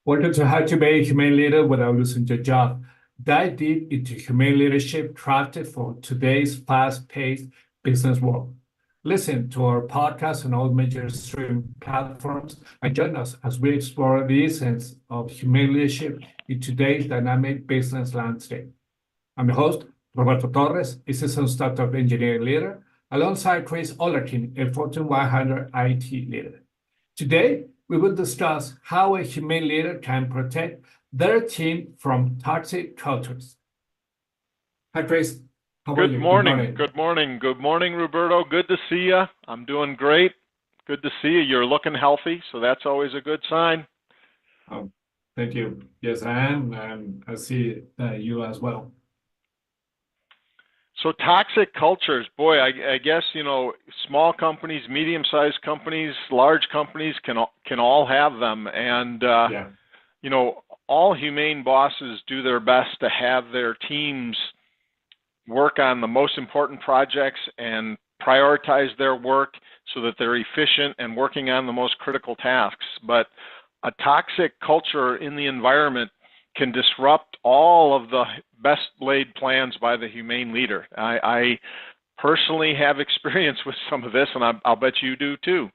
Welcome to How to Be a Humane Leader Without Losing Your Job. Dive deep into humane leadership crafted for today's fast-paced business world. Listen to our podcast on all major streaming platforms and join us as we explore the essence of humane leadership in today's dynamic business landscape. I'm your host, Roberto Torres, a seasoned startup engineering leader, alongside Chris Ollerkin, a Fortune 100 IT leader. Today, we will discuss how a humane leader can protect their team from toxic cultures. Hi, Chris. How are Good you? Good morning. morning. Good morning. Good morning, Roberto. Good to see you. I'm doing great. Good to see you. You're looking healthy, so that's always a good sign. Oh, thank you. Yes, I am, and I see you as well. So toxic cultures, boy, I guess, small companies, medium-sized companies, large companies can all have them. And, Yeah. all humane bosses do their best to have their teams work on the most important projects and prioritize their work so that they're efficient and working on the most critical tasks. But a toxic culture in the environment can disrupt all of the best laid plans by the humane leader. I personally have experience with some of this, and I'll bet you do too.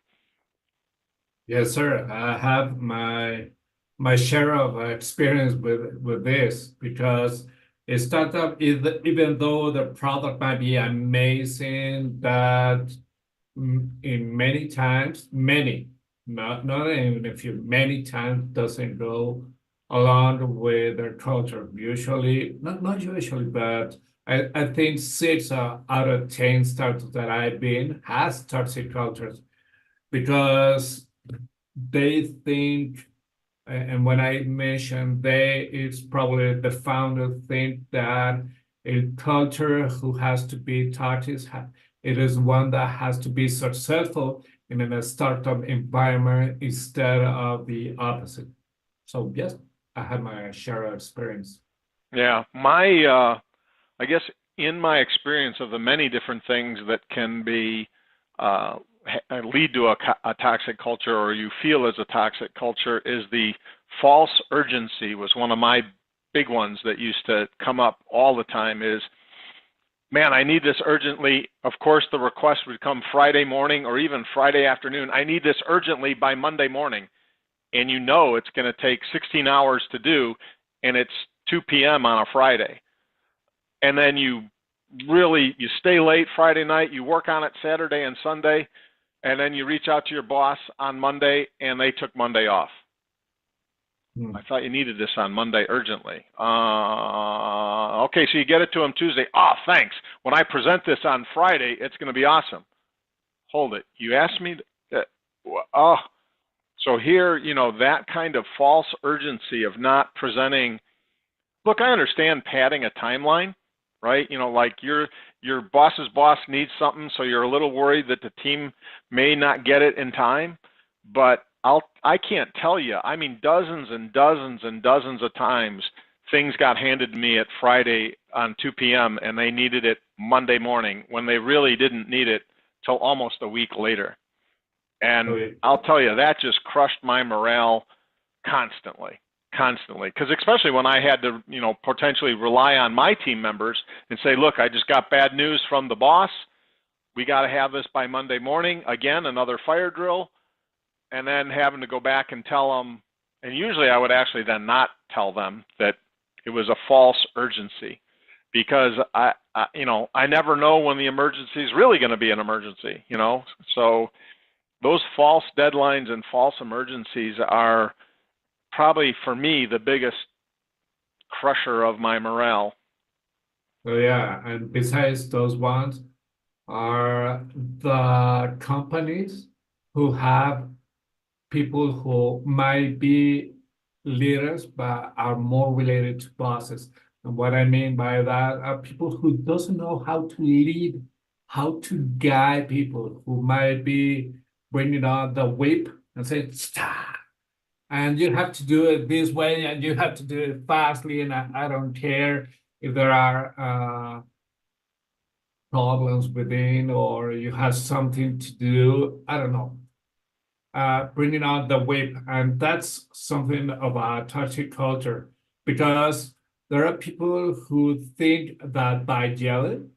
Yes, sir. I have my share of experience with this because a startup is even though the product might be amazing, that in many times, not even a few, many times doesn't go along with their culture. Usually, not usually, but I think six out of 10 startups that I've been has toxic cultures because they think, and when I mention they, it's probably the founder think that a culture who has to be toxic, it is one that has to be successful in a startup environment instead of the opposite. So yes, I had my share of experience. Yeah, I guess in my experience of the many different things that can be lead to a toxic culture, or you feel as a toxic culture, is the false urgency. Was one of my big ones that used to come up all the time. Is, man, I need this urgently. Of course, the request would come Friday morning or even Friday afternoon. I need this urgently by Monday morning, and it's going to take 16 hours to do, and it's 2 p.m. on a Friday. And then you stay late Friday night, you work on it Saturday and Sunday, and then you reach out to your boss on Monday, and they took Monday off. I thought you needed this on Monday urgently. Okay, so you get it to them Tuesday. Oh, thanks. When I present this on Friday, it's going to be awesome. Hold it. You asked me so here, that kind of false urgency of not presenting. Look, I understand padding a timeline, right? Like your boss's boss needs something, so you're a little worried that the team may not get it in time. But I can't tell you. I mean, dozens and dozens and dozens of times things got handed to me at Friday on 2 p.m. and they needed it Monday morning when they really didn't need it till almost a week later. And I'll tell you, that just crushed my morale constantly. Because especially when I had to, potentially rely on my team members and say, look, I just got bad news from the boss. We got to have this by Monday morning. Again, another fire drill. And then having to go back and tell them, and usually I would actually then not tell them that it was a false urgency, because I never know when the emergency is really going to be an emergency, So those false deadlines and false emergencies are probably, for me, the biggest crusher of my morale. So yeah, and besides those ones are the companies who have people who might be leaders but are more related to bosses. And what I mean by that are people who doesn't know how to lead, how to guide people, who might be bringing out the whip and say, stop, and you have to do it this way, and you have to do it fastly, and I don't care if there are problems within or you have something to do. I don't know. bringing out the whip, and that's something of a toxic culture because there are people who think that by yelling,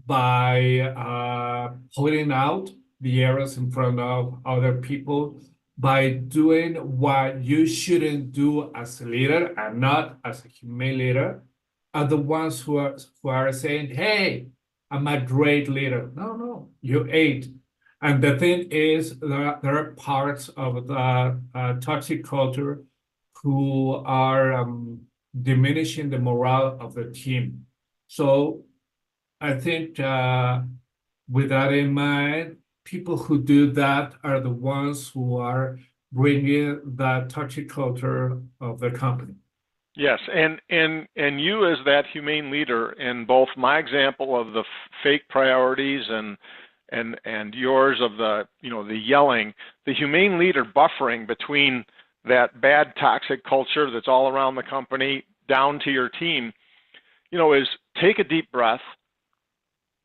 by pointing out the errors in front of other people, by doing what you shouldn't do as a leader and not as a humane leader, are the ones who are saying, "Hey, I'm a great leader." No, no, you ain't. And the thing is, there are parts of the toxic culture who are diminishing the morale of the team. So I think with that in mind, people who do that are the ones who are bringing that toxic culture of the company. Yes, and you as that humane leader in both my example of the fake priorities and yours of the the yelling, the humane leader buffering between that bad toxic culture that's all around the company down to your team, is take a deep breath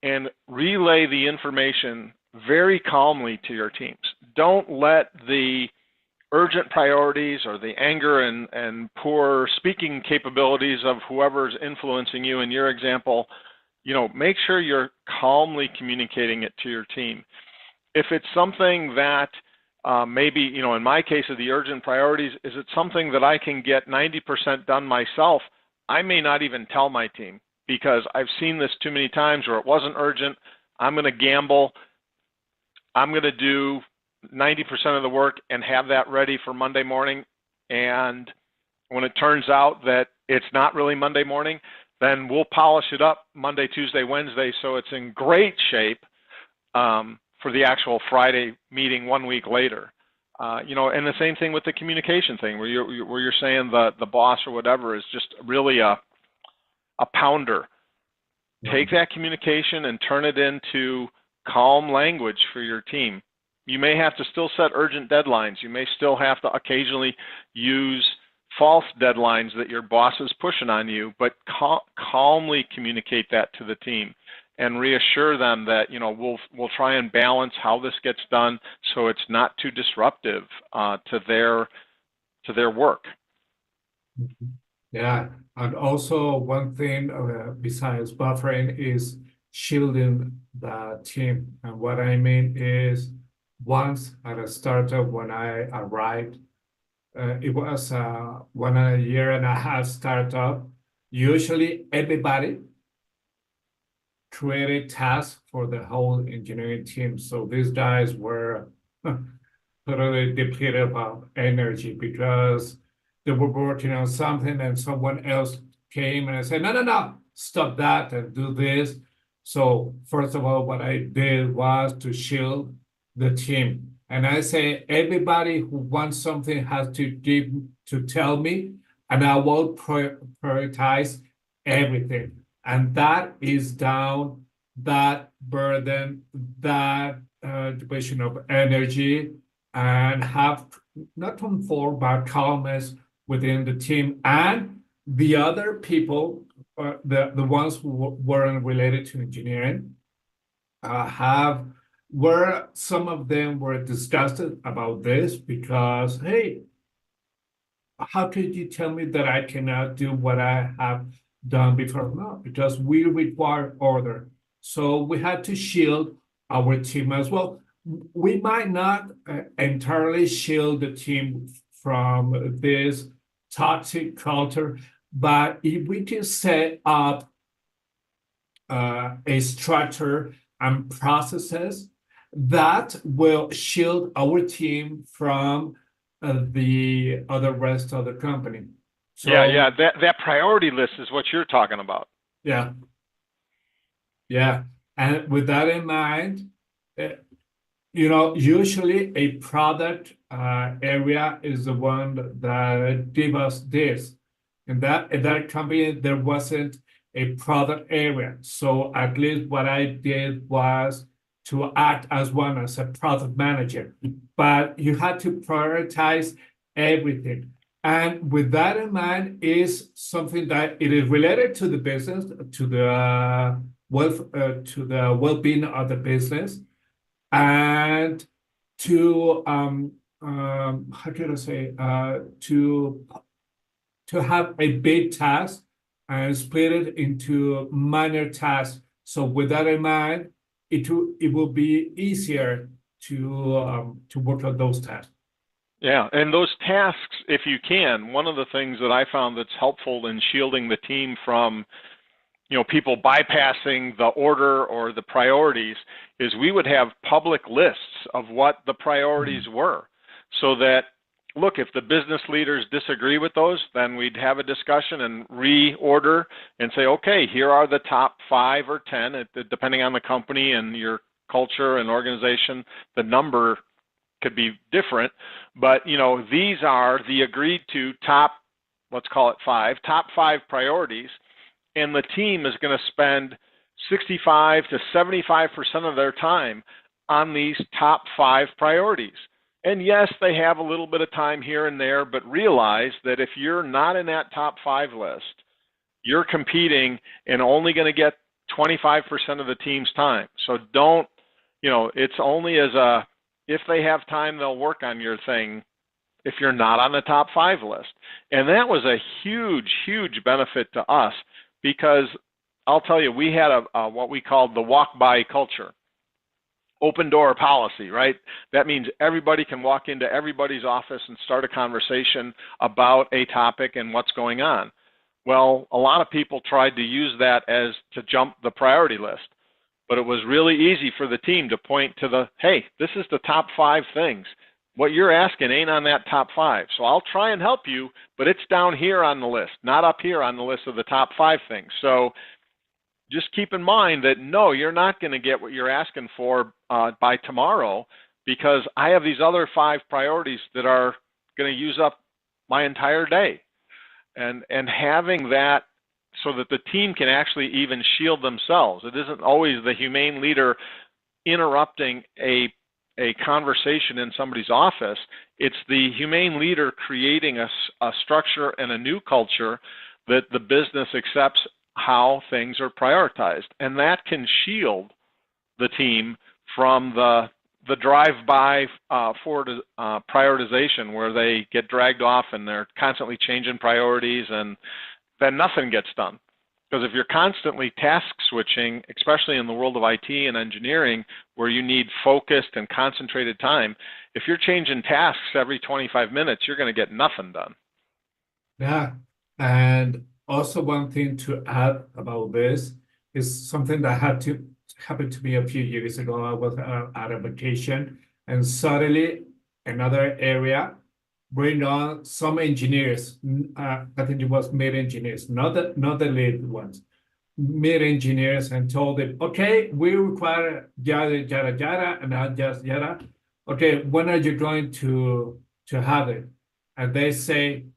and relay the information very calmly to your teams. Don't let the urgent priorities or the anger and poor speaking capabilities of whoever's influencing you in your example, make sure you're calmly communicating it to your team. If it's something that maybe, in my case of the urgent priorities, is it something that I can get 90% done myself? I may not even tell my team because I've seen this too many times where it wasn't urgent. I'm going to gamble. I'm going to do 90% of the work and have that ready for Monday morning. And when it turns out that it's not really Monday morning, then we'll polish it up Monday, Tuesday, Wednesday, so it's in great shape for the actual Friday meeting 1 week later. And the same thing with the communication thing, where you're saying the boss or whatever is just really a pounder. Take that communication and turn it into calm language for your team. You may have to still set urgent deadlines. You may still have to occasionally use false deadlines that your boss is pushing on you, but calmly communicate that to the team and reassure them that we'll try and balance how this gets done so it's not too disruptive to their work. Yeah, and also one thing besides buffering is shielding the team. And what I mean is, once at a startup when I arrived, it was 1 and a half startup. Usually everybody created tasks for the whole engineering team. So these guys were totally depleted of energy because they were working on something and someone else came and I said, no, no, no, stop that and do this. So first of all, what I did was to shield the team. And I say, everybody who wants something has to tell me, and I will prioritize everything. And that is down that burden, that division of energy, and have not conform but calmness within the team. And the other people, the ones who weren't related to engineering, where some of them were disgusted about this because, hey, how could you tell me that I cannot do what I have done before? No, because we require order. So we had to shield our team as well. We might not entirely shield the team from this toxic culture, but if we can set up a structure and processes that will shield our team from the other rest of the company. So yeah, that priority list is what you're talking about. yeah, and with that in mind, usually a product area is the one that give us this. In that company, there wasn't a product area. So at least what I did was to act as one as a product manager. But you had to prioritize everything. And with that in mind is something that it is related to the business, to the well-being of the business. And to how can I say to have a big task and split it into minor tasks. So with that in mind, it will be easier to work on those tasks. Yeah, and those tasks, if you can, one of the things that I found that's helpful in shielding the team from, people bypassing the order or the priorities is we would have public lists of what the priorities were, so that, look, if the business leaders disagree with those, then we'd have a discussion and reorder and say, okay, here are the top 5 or 10, depending on the company and your culture and organization, the number could be different, but these are the agreed to top, let's call it 5, top 5 priorities, and the team is going to spend 65 to 75% of their time on these top 5 priorities. And yes, they have a little bit of time here and there, but realize that if you're not in that top 5 list, you're competing and only going to get 25% of the team's time. So don't, it's only as a, if they have time, they'll work on your thing if you're not on the top 5 list. And that was a huge, huge benefit to us, because I'll tell you, we had a what we called the walk-by culture, open door policy, right? That means everybody can walk into everybody's office and start a conversation about a topic and what's going on. Well, a lot of people tried to use that as to jump the priority list. But it was really easy for the team to point to the, hey, this is the top 5 things. What you're asking ain't on that top 5. So I'll try and help you, but it's down here on the list, not up here on the list of the top 5 things. So just keep in mind that, no, you're not going to get what you're asking for by tomorrow, because I have these other 5 priorities that are going to use up my entire day. And having that, so that the team can actually even shield themselves. It isn't always the humane leader interrupting a conversation in somebody's office. It's the humane leader creating a structure and a new culture that the business accepts how things are prioritized. And that can shield the team from the drive-by prioritization, where they get dragged off and they're constantly changing priorities, and then nothing gets done. Because if you're constantly task switching, especially in the world of IT and engineering, where you need focused and concentrated time, if you're changing tasks every 25 minutes, you're going to get nothing done. Yeah, and also one thing to add about this is something that happened to me a few years ago. I was at a vacation, and suddenly another area bring on some engineers. I think it was mid engineers, not the lead ones, mid engineers, and told them, okay, we require yada yada yada and not just yada. Okay, when are you going to have it? And they said,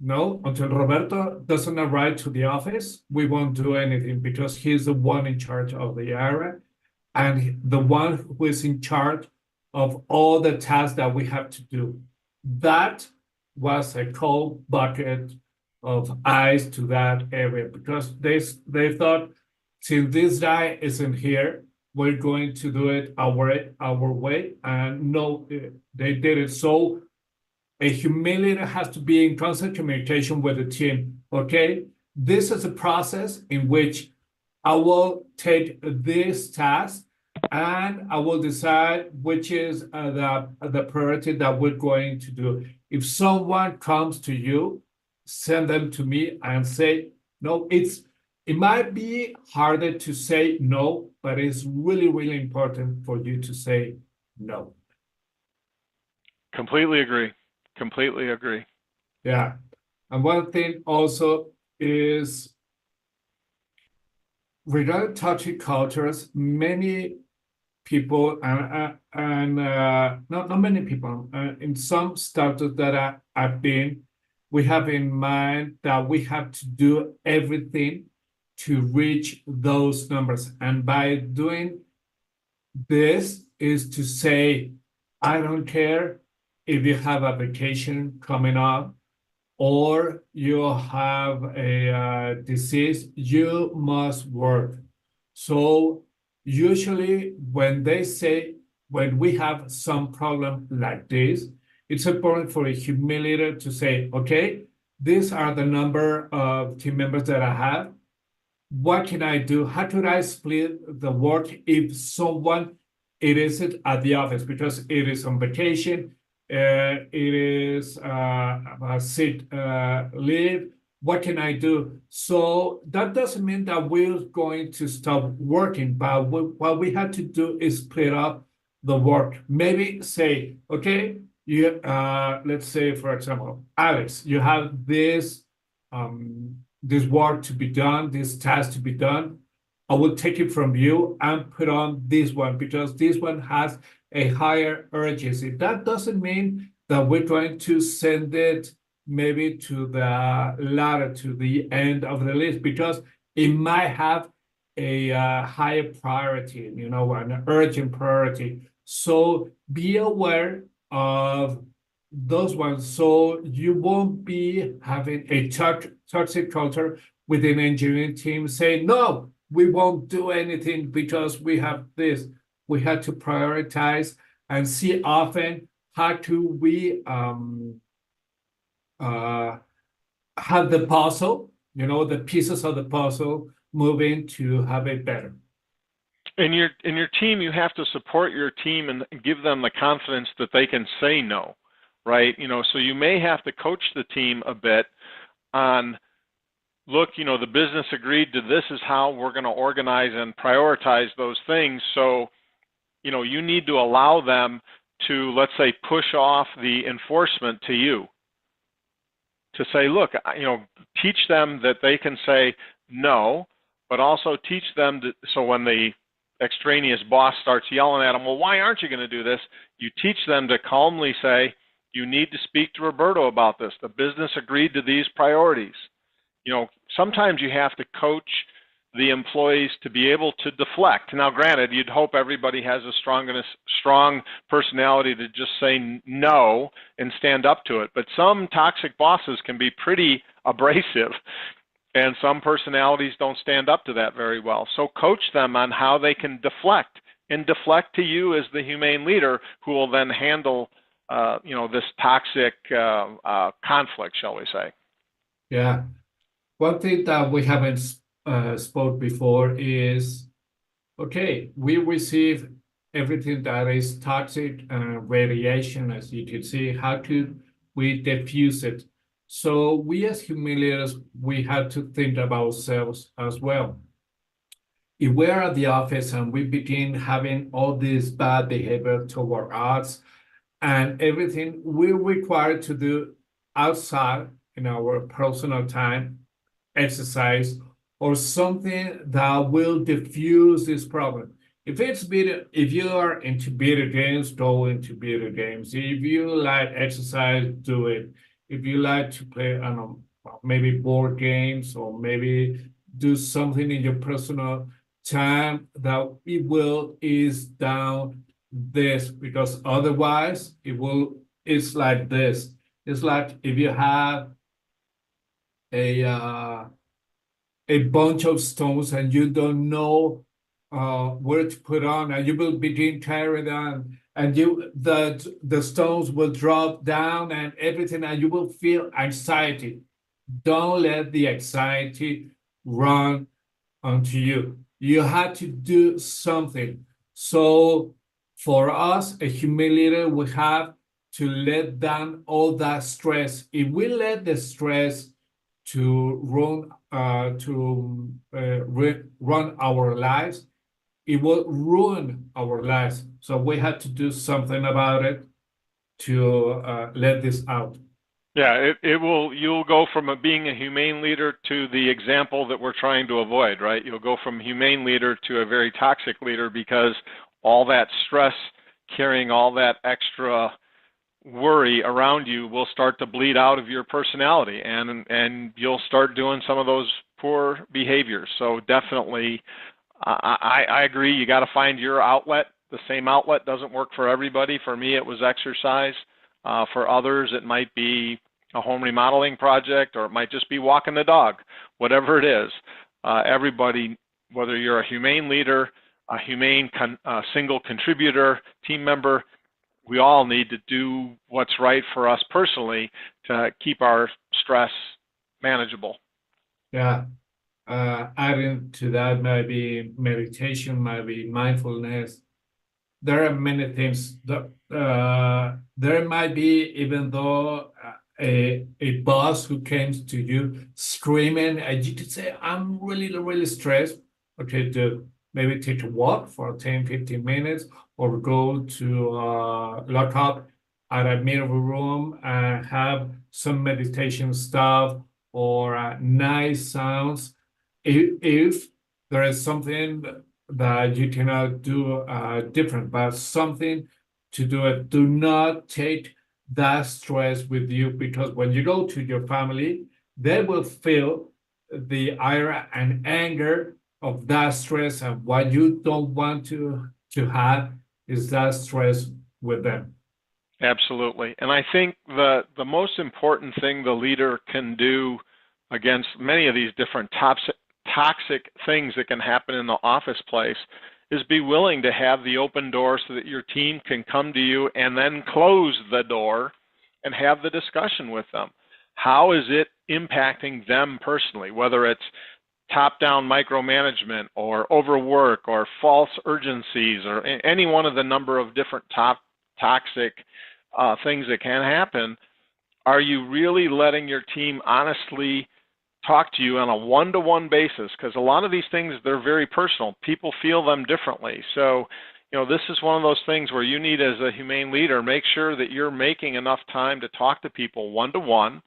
no, until Roberto doesn't arrive to the office, we won't do anything, because he's the one in charge of the area and the one who is in charge of all the tasks that we have to do. That was a cold bucket of ice to that area, because they thought, since this guy isn't here, we're going to do it our way. And no, they did it. So a humane leader has to be in constant communication with the team. Okay, this is a process in which I will take this task and I will decide which is the priority that we're going to do. If someone comes to you, send them to me and say, no, it might be harder to say no, but it's really, really important for you to say no. Completely agree. Completely agree. Yeah. And one thing also is, regarding toxic cultures, many people and not many people in some startups that I've been, we have in mind that we have to do everything to reach those numbers. And by doing this is to say, I don't care if you have a vacation coming up or you have a disease, you must work. So usually when they say when we have some problem like this, it's important for a humane leader to say, okay, these are the number of team members that I have. What can I do? How could I split the work if someone it isn't at the office because it is on vacation, it is a sick leave. What can I do? So that doesn't mean that we're going to stop working, but what we have to do is split up the work. Maybe say, okay, you let's say for example, Alex, you have this work to be done, this task to be done. I will take it from you and put on this one because this one has a higher urgency. That doesn't mean that we're going to send it maybe to the latter, to the end of the list, because it might have a higher priority, an urgent priority. So be aware of those ones so you won't be having a toxic culture within engineering team saying, no, we won't do anything because we have this. We had to prioritize and see often how do we uh, have the puzzle, the pieces of the puzzle moving to have it better. In your team, you have to support your team and give them the confidence that they can say no, right? So you may have to coach the team a bit on, look, the business agreed to this is how we're going to organize and prioritize those things. So, you need to allow them to, let's say, push off the enforcement to you. To say, look, teach them that they can say no, but also teach them so when the extraneous boss starts yelling at them, well, why aren't you going to do this? You teach them to calmly say, you need to speak to Roberto about this. The business agreed to these priorities. Sometimes you have to coach the employees to be able to deflect. Now, granted, you'd hope everybody has a strong personality to just say no and stand up to it. But some toxic bosses can be pretty abrasive, and some personalities don't stand up to that very well. So coach them on how they can deflect, and deflect to you as the humane leader who will then handle, this toxic conflict, shall we say. Yeah. One thing that we haven't spoke before is, okay, we receive everything that is toxic radiation, as you can see. How could we diffuse it? So we as humiliators, we have to think about ourselves as well. If we're at the office and we begin having all this bad behavior toward us and everything we're required to do outside in our personal time, exercise, or something that will diffuse this problem. If you are into video games, go into video games. If you like exercise, do it. If you like to play, I don't know, maybe board games or maybe do something in your personal time that it will ease down this, because otherwise it's like this. It's like if you have a bunch of stones and you don't know where to put on, and you will begin carrying on, and the stones will drop down and everything, and you will feel anxiety. Don't let the anxiety run onto you. You had to do something. So for us, a humiliator, we have to let down all that stress. If we let the stress to run our lives, it will ruin our lives. So we have to do something about it to let this out. Yeah, you'll go from being a humane leader to the example that we're trying to avoid, right? You'll go from humane leader to a very toxic leader because all that stress, carrying all that extra worry around you will start to bleed out of your personality, and you'll start doing some of those poor behaviors. So definitely, I agree. You got to find your outlet. The same outlet doesn't work for everybody. For me, it was exercise. For others, it might be a home remodeling project, or it might just be walking the dog. Whatever it is, everybody, whether you're a humane leader a humane single contributor, team member. We all need to do what's right for us personally to keep our stress manageable. Yeah. Adding to that, maybe meditation, maybe mindfulness. There are many things that there might be, even though a boss who comes to you screaming, and you could say, I'm really, really stressed. Okay, to maybe take a walk for 10, 15 minutes, or go to lock up at a middle room and have some meditation stuff or nice sounds. If there is something that you cannot do different, but something to do it. Do not take that stress with you, because when you go to your family, they will feel the ire and anger of that stress, and what you don't want to have is that stress with them. Absolutely. And I think the most important thing the leader can do against many of these different toxic things that can happen in the office place is be willing to have the open door so that your team can come to you and then close the door and have the discussion with them. How is it impacting them personally, whether it's top-down micromanagement or overwork or false urgencies or any one of the number of different toxic things that can happen? Are you really letting your team honestly talk to you on a one-to-one basis? Because a lot of these things, they're very personal. People feel them differently. So, this is one of those things where you need, as a humane leader, make sure that you're making enough time to talk to people one-to-one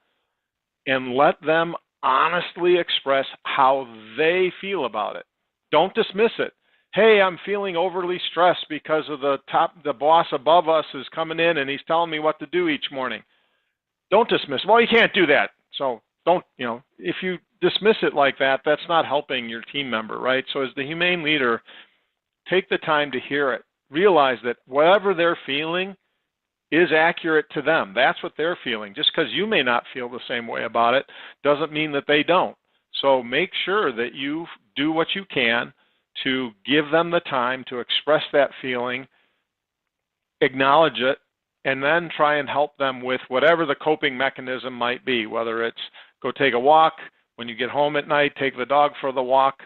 and let them honestly express how they feel about it. Don't dismiss it. Hey, I'm feeling overly stressed because of the boss above us is coming in and he's telling me what to do each morning. Don't dismiss. Well, you can't do that. So don't, if you dismiss it like that, that's not helping your team member, right? So as the humane leader, take the time to hear it. Realize that whatever they're feeling is accurate to them. That's what they're feeling. Just because you may not feel the same way about it doesn't mean that they don't. So make sure that you do what you can to give them the time to express that feeling, acknowledge it, and then try and help them with whatever the coping mechanism might be, whether it's go take a walk, when you get home at night, take the dog for the walk,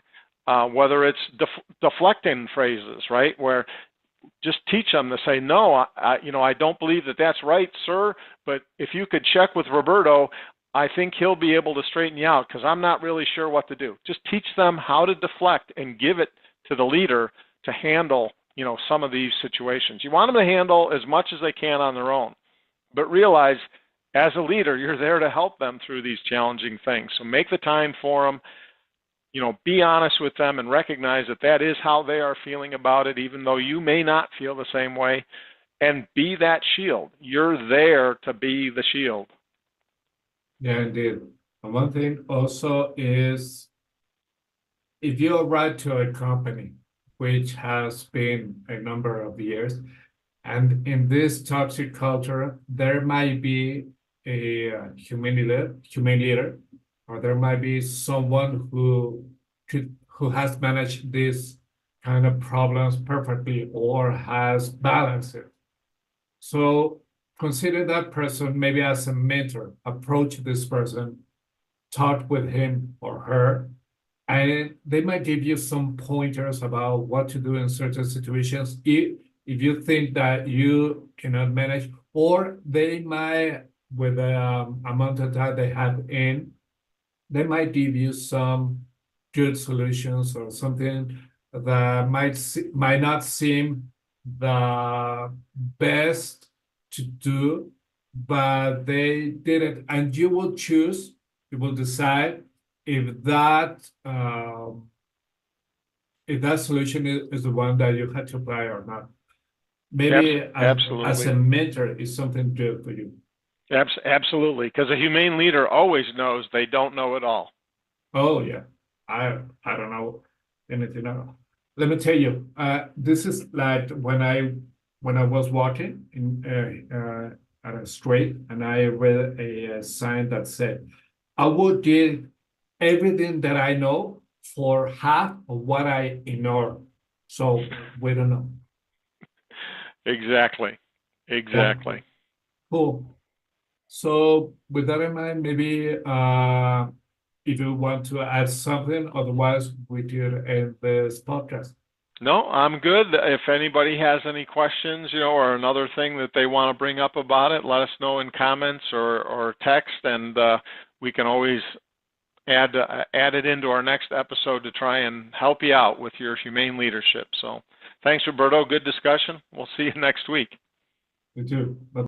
whether it's deflecting phrases, right, where just teach them to say, no, I don't believe that that's right, sir, but if you could check with Roberto, I think he'll be able to straighten you out because I'm not really sure what to do. Just teach them how to deflect and give it to the leader to handle, some of these situations. You want them to handle as much as they can on their own, but realize as a leader, you're there to help them through these challenging things. So make the time for them. Be honest with them and recognize that that is how they are feeling about it, even though you may not feel the same way, and be that shield. You're there to be the shield. Yeah, indeed. And one thing also is, if you arrive to a company which has been a number of years, and in this toxic culture, there might be a humane leader, or there might be someone who has managed these kind of problems perfectly or has balanced it. So consider that person maybe as a mentor. Approach this person, talk with him or her, and they might give you some pointers about what to do in certain situations if you think that you cannot manage, or they might, with the amount of time they have in, they might give you some good solutions or something that might not seem the best to do, but they did it, and you will decide if that solution is the one that you had to apply or not. Maybe as Absolutely. a mentor is something good for you. Absolutely, because a humane leader always knows they don't know it all. Oh yeah, I don't know anything at all. Let me tell you, this is like when I was walking at a street, and I read a sign that said, "I would give everything that I know for half of what I ignore." So we don't know. Exactly. Yeah, Exactly. cool. So with that in mind, maybe if you want to add something, otherwise we could end this podcast. No, I'm good. If anybody has any questions, or another thing that they want to bring up about it, let us know in comments or text, and we can always add it into our next episode to try and help you out with your humane leadership. So, thanks, Roberto. Good discussion. We'll see you next week. You too. Bye.